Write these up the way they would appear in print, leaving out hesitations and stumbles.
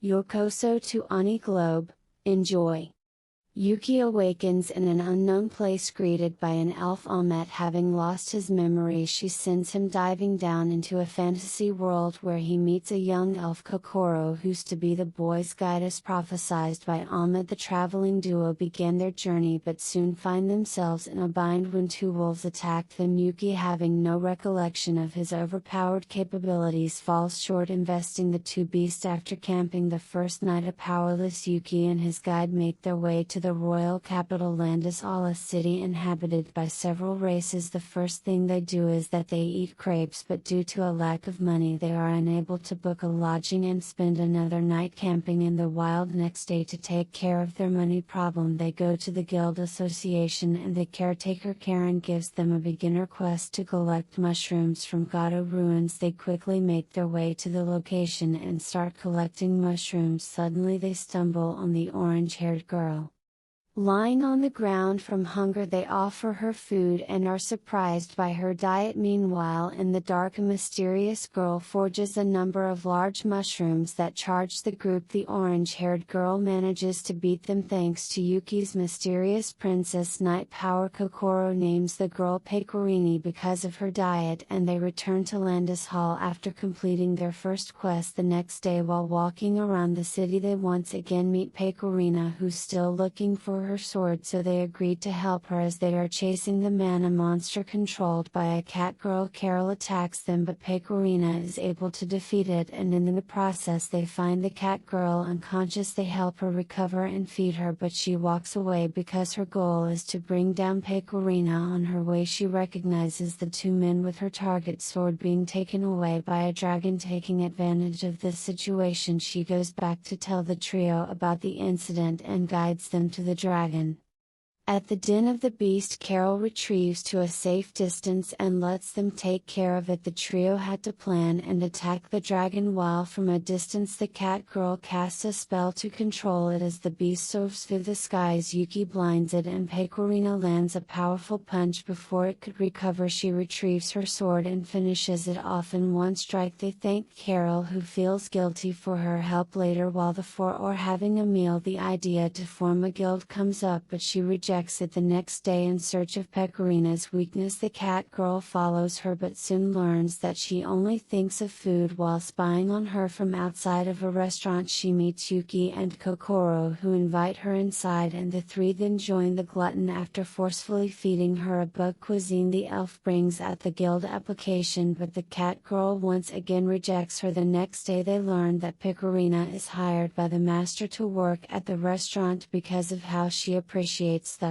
Yokoso to Ani Globe, enjoy. Yuki awakens in an unknown place greeted by an elf Ahmet having lost his memory. She sends him diving down into a fantasy world where he meets a young elf Kokoro who's to be the boy's guide as prophesied by Ahmet. The traveling duo begin their journey but soon find themselves in a bind when two wolves attack them. Yuki, having no recollection of his overpowered capabilities, falls short investing the two beasts. After camping the first night, a powerless Yuki and his guide make their way to the royal capital Landis, a city inhabited by several races. The first thing they do is that they eat crepes, but due to a lack of money they are unable to book a lodging and spend another night camping in the wild. Next day, to take care of their money problem, they go to the guild association and the caretaker Karen gives them a beginner quest to collect mushrooms from Gato ruins. They quickly make their way to the location and start collecting mushrooms. Suddenly they stumble on the orange-haired girl. Lying on the ground from hunger, they offer her food and are surprised by her diet. Meanwhile, in the dark, a mysterious girl forges a number of large mushrooms that charge the group. The orange-haired girl manages to beat them thanks to Yuki's mysterious princess night power. Kokoro names the girl Pecorini because of her diet, and they return to Landis Hall after completing their first quest. The next day, while walking around the city, they once again meet Pecorina, who's still looking for her sword, so they agreed to help her as they are chasing the man. A monster controlled by a cat girl Carol attacks them, but Pecorina is able to defeat it, and in the process they find the cat girl unconscious. They help her recover and feed her, but she walks away because her goal is to bring down Pecorina. On her way, she recognizes the two men with her target sword being taken away by a dragon. Taking advantage of this situation, she goes back to tell the trio about the incident and guides them to the dragon. At the den of the beast, Carol retrieves to a safe distance and lets them take care of it. The trio had to plan and attack the dragon, while from a distance the cat girl casts a spell to control it. As the beast soars through the skies, Yuki blinds it and Pecorina lands a powerful punch before it could recover. She retrieves her sword and finishes it off in one strike. They thank Carol, who feels guilty for her help. Later, while the four are having a meal, the idea to form a guild comes up, but she rejects it. The next day, in search of Pecorina's weakness, the cat girl follows her but soon learns that she only thinks of food. While spying on her from outside of a restaurant, she meets Yuki and Kokoro, who invite her inside, and the three then join the glutton. After forcefully feeding her a bug cuisine, the elf brings out the guild application, but the cat girl once again rejects her. The next day they learn that Pecorina is hired by the master to work at the restaurant because of how she appreciates the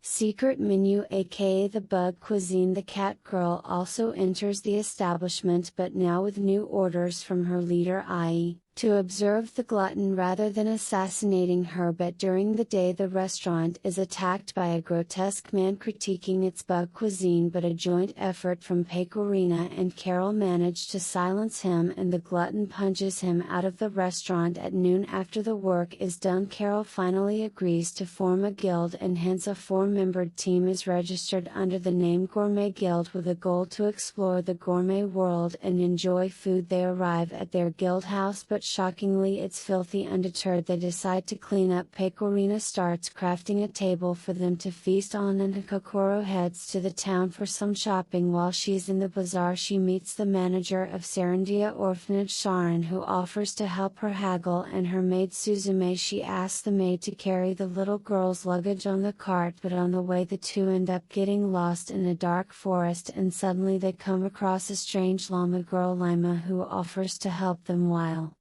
secret menu, aka the bug cuisine. The cat girl also enters the establishment, but now with new orders from her leader, i.e., to observe the glutton rather than assassinating her. But during the day the restaurant is attacked by a grotesque man critiquing its bug cuisine, but a joint effort from Pecorina and Carol manage to silence him, and the glutton punches him out of the restaurant at noon. After the work is done, Carol finally agrees to form a guild, and hence a 4-membered team is registered under the name Gourmet Guild, with a goal to explore the gourmet world and enjoy food. They arrive at their guild house, but shockingly it's filthy. Undeterred, they decide to clean up. Pecorina starts crafting a table for them to feast on, and Kokoro heads to the town for some shopping. While she's in the bazaar, she meets the manager of Serendia Orphanage, Sharon, who offers to help her haggle, and her maid Suzume. She asks the maid to carry the little girl's luggage on the cart, but on the way the two end up getting lost in a dark forest, and suddenly they come across a strange llama girl, Lima, who offers to help them. While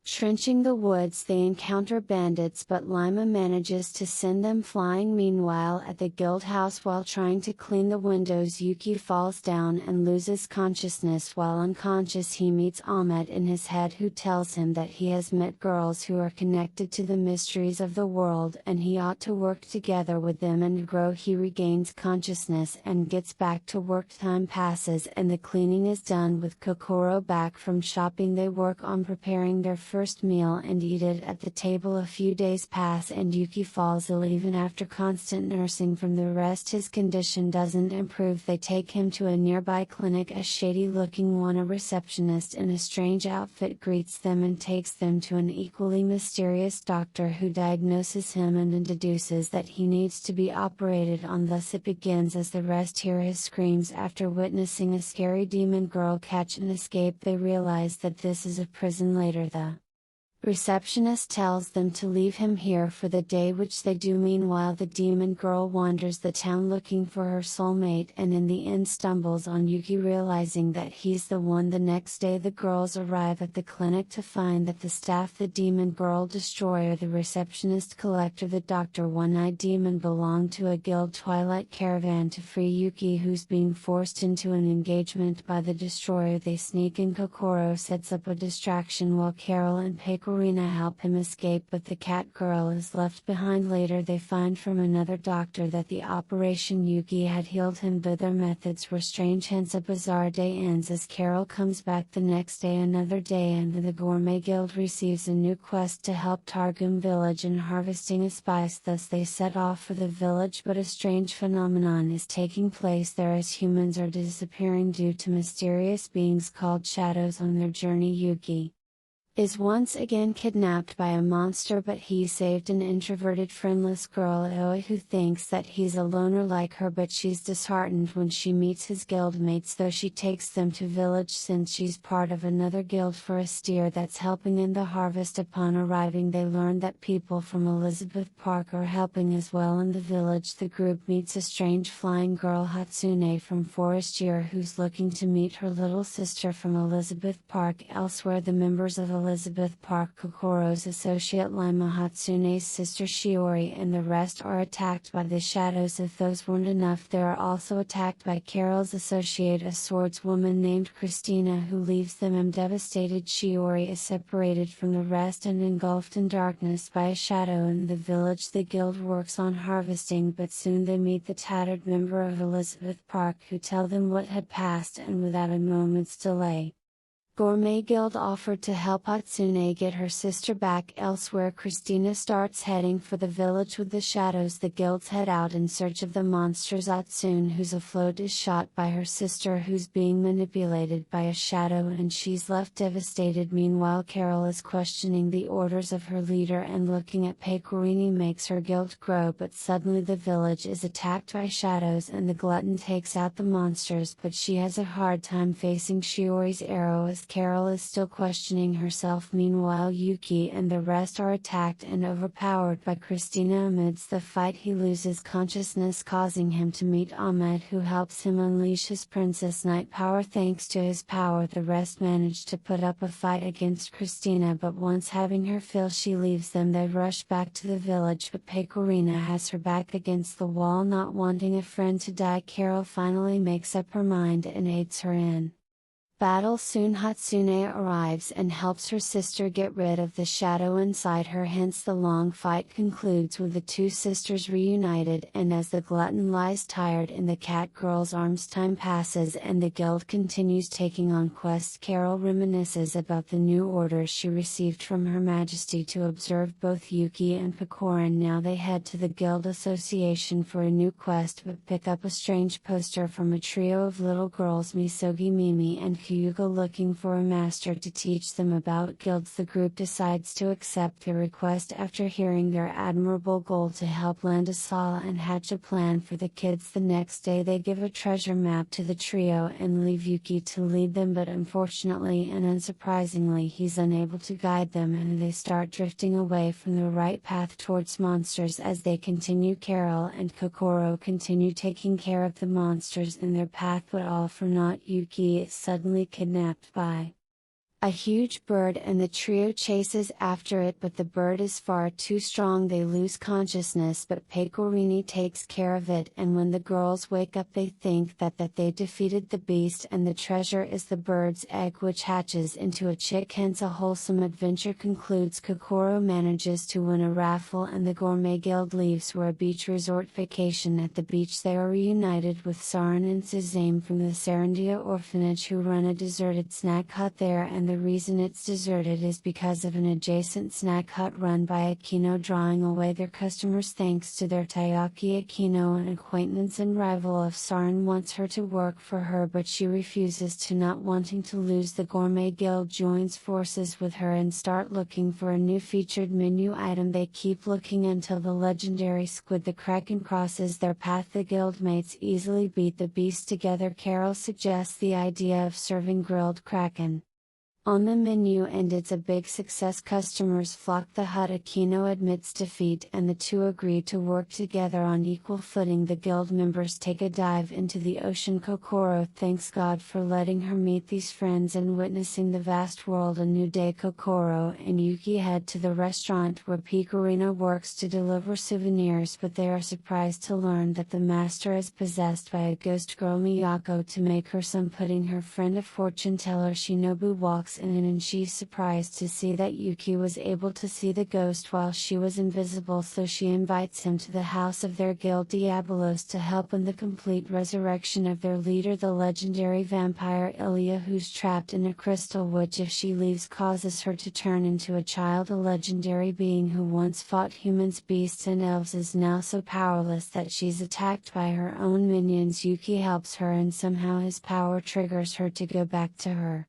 trenching the woods, they encounter bandits, but Lima manages to send them flying. Meanwhile, at the guild house, while trying to clean the windows, Yuki falls down and loses consciousness. While unconscious, he meets Ahmet in his head, who tells him that he has met girls who are connected to the mysteries of the world and he ought to work together with them and grow. He regains consciousness and gets back to work. Time passes and the cleaning is done. With Kokoro back from shopping, they work on preparing their first first meal and eat it at the table. A few days pass and Yuki falls ill. Even after constant nursing from the rest, his condition doesn't improve. They take him to a nearby clinic. A shady-looking one, a receptionist in a strange outfit, greets them and takes them to an equally mysterious doctor who diagnoses him and deduces that he needs to be operated on. Thus it begins as the rest hear his screams. After witnessing a scary demon girl catch and escape, they realize that this is a prison. Later the receptionist tells them to leave him here for the day, which they do. Meanwhile, the demon girl wanders the town looking for her soulmate and in the end stumbles on Yuki, realizing that he's the one. The next day the girls arrive at the clinic to find that the staff, the demon girl destroyer, the receptionist, collector, the doctor, one-eyed demon, belong to a guild Twilight Caravan. To free Yuki, who's being forced into an engagement by the destroyer, they sneak in. Kokoro sets up a distraction while Carol and Pecorina help him escape, but the cat girl is left behind. Later they find from another doctor that the operation Yuki had healed him, but their methods were strange. Hence a bizarre day ends as Carol comes back the next day. Another day, and the Gourmet Guild receives a new quest to help Targum village in harvesting a spice. Thus they set off for the village, but a strange phenomenon is taking place there as humans are disappearing due to mysterious beings called shadows. On their journey, Yuki is once again kidnapped by a monster, but he saved an introverted, friendless girl, Aoi, who thinks that he's a loner like her, but she's disheartened when she meets his guild mates, though she takes them to village since she's part of another guild for a steer that's helping in the harvest. Upon arriving, they learn that people from Elizabeth Park are helping as well. In the village, the group meets a strange flying girl, Hatsune from Forest Year, who's looking to meet her little sister from Elizabeth Park. Elsewhere, the members of Elizabeth Park, Kokoro's associate Lima, Hatsune's sister Shiori, and the rest are attacked by the shadows. If those weren't enough, they are also attacked by Carol's associate, a swordswoman named Christina, who leaves them devastated. Shiori is separated from the rest and engulfed in darkness by a shadow. In the village, the guild works on harvesting, but soon they meet the tattered member of Elizabeth Park, who tell them what had passed, and without a moment's delay, Gourmet Guild offered to help Hatsune get her sister back. Elsewhere, Christina starts heading for the village with the shadows. The guilds head out in search of the monsters. Hatsune, who's afloat, is shot by her sister, who's being manipulated by a shadow, and she's left devastated. Meanwhile, Carol is questioning the orders of her leader, and looking at Pecorini makes her guilt grow. But suddenly the village is attacked by shadows and the glutton takes out the monsters, but she has a hard time facing Shiori's arrow as Carol is still questioning herself. Meanwhile, Yuki and the rest are attacked and overpowered by Christina. Amidst the fight, he loses consciousness, causing him to meet Ahmed, who helps him unleash his Princess Night power. Thanks to his power, the rest manage to put up a fight against Christina, but once having her fill, she leaves them. They rush back to the village, but Pecorina has her back against the wall. Not wanting a friend to die, Carol finally makes up her mind and aids her in battle. Soon Hatsune arrives and helps her sister get rid of the shadow inside her. Hence the long fight concludes with the two sisters reunited, and as the glutton lies tired in the cat girl's arms, time passes and the guild continues taking on quests. Carol reminisces about the new orders she received from Her Majesty to observe both Yuki and Pecorin. Now they head to the guild association for a new quest, but pick up a strange poster from a trio of little girls, Misogi, Mimi and Kyuko, looking for a master to teach them about guilds. The group decides to accept their request after hearing their admirable goal to help land a Sala and hatch a plan for the kids. The next day they give a treasure map to the trio and leave Yuki to lead them, but unfortunately and unsurprisingly he's unable to guide them, and they start drifting away from the right path towards monsters. As they continue, Carol and Kokoro continue taking care of the monsters in their path, but all for naught. Yuki is suddenly kidnapped by a huge bird and the trio chases after it, but the bird is far too strong. They lose consciousness, but Pecorini takes care of it, and when the girls wake up they think that they defeated the beast, and the treasure is the bird's egg, which hatches into a chick. Hence a wholesome adventure concludes. Kokoro manages to win a raffle and the Gourmet Guild leaves for a beach resort vacation. At the beach they are reunited with Sarin and Suzame from the Sarandia orphanage, who run a deserted snack hut there, and the reason it's deserted is because of an adjacent snack hut run by Akino drawing away their customers thanks to their Taiyaki. Akino, an acquaintance and rival of Sarin, wants her to work for her, but she refuses to. Not wanting to lose, the Gourmet Guild joins forces with her and start looking for a new featured menu item. They keep looking until the legendary squid the Kraken crosses their path. The guildmates easily beat the beast together. Carol suggests the idea of serving grilled Kraken on the menu, and it's a big success. Customers flock the hut. Aquino admits defeat and the two agree to work together on equal footing. The guild members take a dive into the ocean. Kokoro thanks God for letting her meet these friends and witnessing the vast world. A new day. Kokoro and Yuki head to the restaurant where Pecorino works to deliver souvenirs, but they are surprised to learn that the master is possessed by a ghost girl, Miyako, to make her some pudding. Her friend, a fortune teller, Shinobu, walks in and she's surprised to see that Yuki was able to see the ghost while she was invisible, so she invites him to the house of their guild Diabolos to help in the complete resurrection of their leader, the legendary vampire Ilya, who's trapped in a crystal which, if she leaves, causes her to turn into a child. A legendary being who once fought humans, beasts and elves is now so powerless that she's attacked by her own minions. Yuki helps her and somehow his power triggers her to go back to her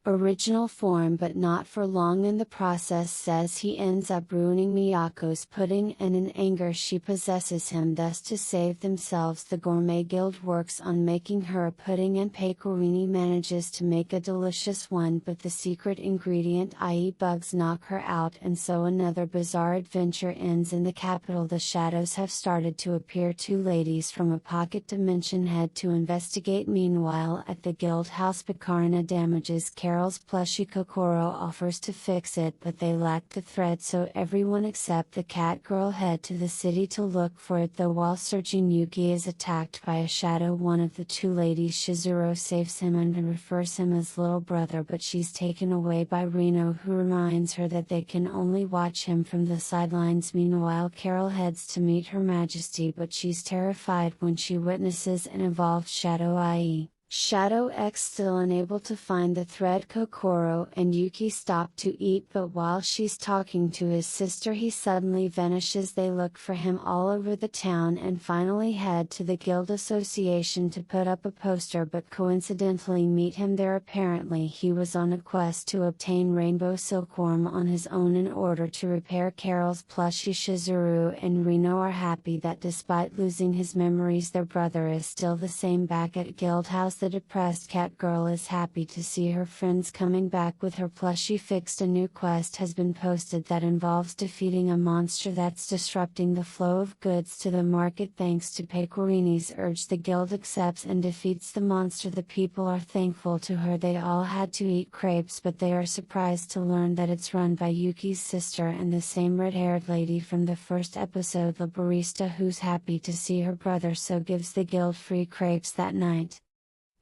original form, but not for long. In the process, says he ends up ruining Miyako's pudding, and in anger she possesses him. Thus, to save themselves, the Gourmet Guild works on making her a pudding, and Pecorini manages to make a delicious one, but the secret ingredient, i.e. bugs, knock her out, and so another bizarre adventure ends in the capital. The shadows have started to appear. Two ladies from a pocket dimension head to investigate. Meanwhile, at the guild house, Pecorina damages Carol's plushie. Kokoro offers to fix it, but they lack the thread, so everyone except the cat girl head to the city to look for it. Though while searching, Yuki is attacked by a shadow. One of the two ladies, Shizuru, saves him and refers him as little brother, but she's taken away by Reno, who reminds her that they can only watch him from the sidelines. Meanwhile, Carol heads to meet Her Majesty, but she's terrified when she witnesses an evolved shadow, i.e. Shadow X. Still unable to find the thread, Kokoro and Yuki stop to eat, but while she's talking to his sister, he suddenly vanishes. They look for him all over the town and finally head to the Guild Association to put up a poster, but coincidentally meet him there. Apparently he was on a quest to obtain Rainbow Silkworm on his own in order to repair Carol's plushie. Shizuru and Reno are happy that despite losing his memories, their brother is still the same. Back at Guild House, the depressed cat girl is happy to see her friends coming back with her plushie fixed. A new quest has been posted that involves defeating a monster that's disrupting the flow of goods to the market. Thanks to Pecorini's urge, the guild accepts and defeats the monster. The people are thankful to her. They all had to eat crepes, but they are surprised to learn that it's run by Yuki's sister and the same red-haired lady from the first episode, the barista, who's happy to see her brother, so gives the guild free crepes that night.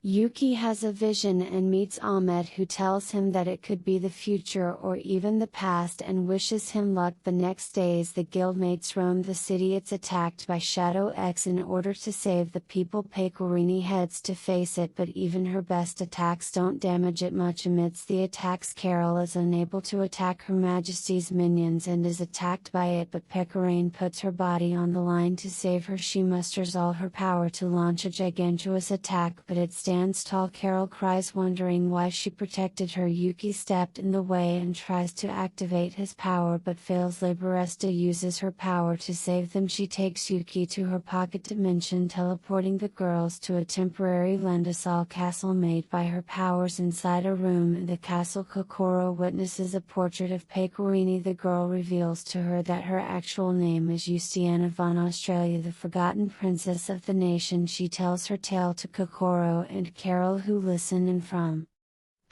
Yuki has a vision and meets Ahmed, who tells him that it could be the future or even the past and wishes him luck. The next day, as the guildmates roam the city, it's attacked by Shadow X. In order to save the people, Pecorini heads to face it, but even her best attacks don't damage it much. Amidst the attacks, Carol is unable to attack Her Majesty's minions and is attacked by it, but Pecorine puts her body on the line to save her. She musters all her power to launch a gigantuous attack, but it stands tall. Carol cries, wondering why she protected her. Yuki stepped in the way and tries to activate his power but fails. Laboresta uses her power to save them. She takes Yuki to her pocket dimension, teleporting the girls to a temporary Landasal castle made by her powers. Inside a room in the castle, Kokoro witnesses a portrait of Pecorini. The girl reveals to her that her actual name is Justiana von Australia, the forgotten princess of the nation. She tells her tale to Kokoro and Carol, who listen, and from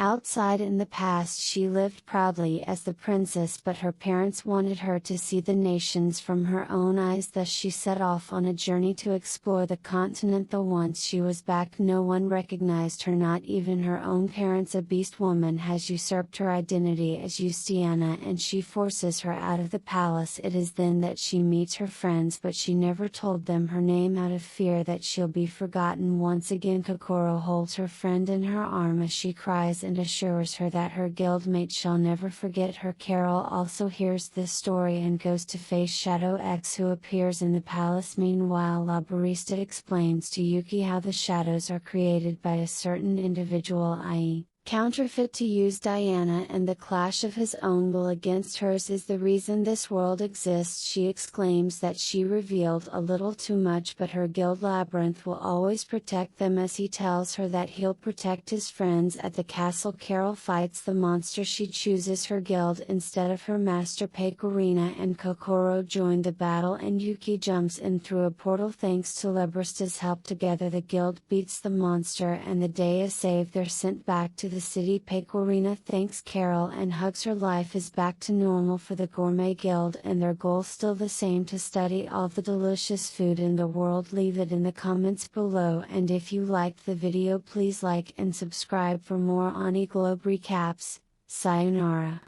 outside in the past she lived proudly as the princess, but her parents wanted her to see the nations from her own eyes. Thus she set off on a journey to explore the continent. Though once she was back, no one recognized her, not even her own parents. A beast woman has usurped her identity as Justiana and she forces her out of the palace. It is then that she meets her friends, but she never told them her name out of fear that she'll be forgotten. Once again, Kokoro holds her friend in her arm as she cries and assures her that her guildmate shall never forget her. Carol also hears this story and goes to face Shadow X, who appears in the palace. Meanwhile, La Barista explains to Yuki how the shadows are created by a certain individual, i.e., counterfeit, to use Diana, and the clash of his own will against hers is the reason this world exists. She exclaims that she revealed a little too much, but her guild Labyrinth will always protect them, as he tells her that he'll protect his friends at the castle. Carol fights the monster. She chooses her guild instead of her master. Pecorina and Kokoro join the battle and Yuki jumps in through a portal thanks to Labrista's help. Together the guild beats the monster and the day is saved. They're sent back to the city. Pecorina thanks Carol and hugs her. Life is back to normal for the Gourmet Guild, and their goal still the same: to study all the delicious food in the world. Leave it in the comments below, and if you liked the video, please like and subscribe for more Ani Globe recaps. Sayonara.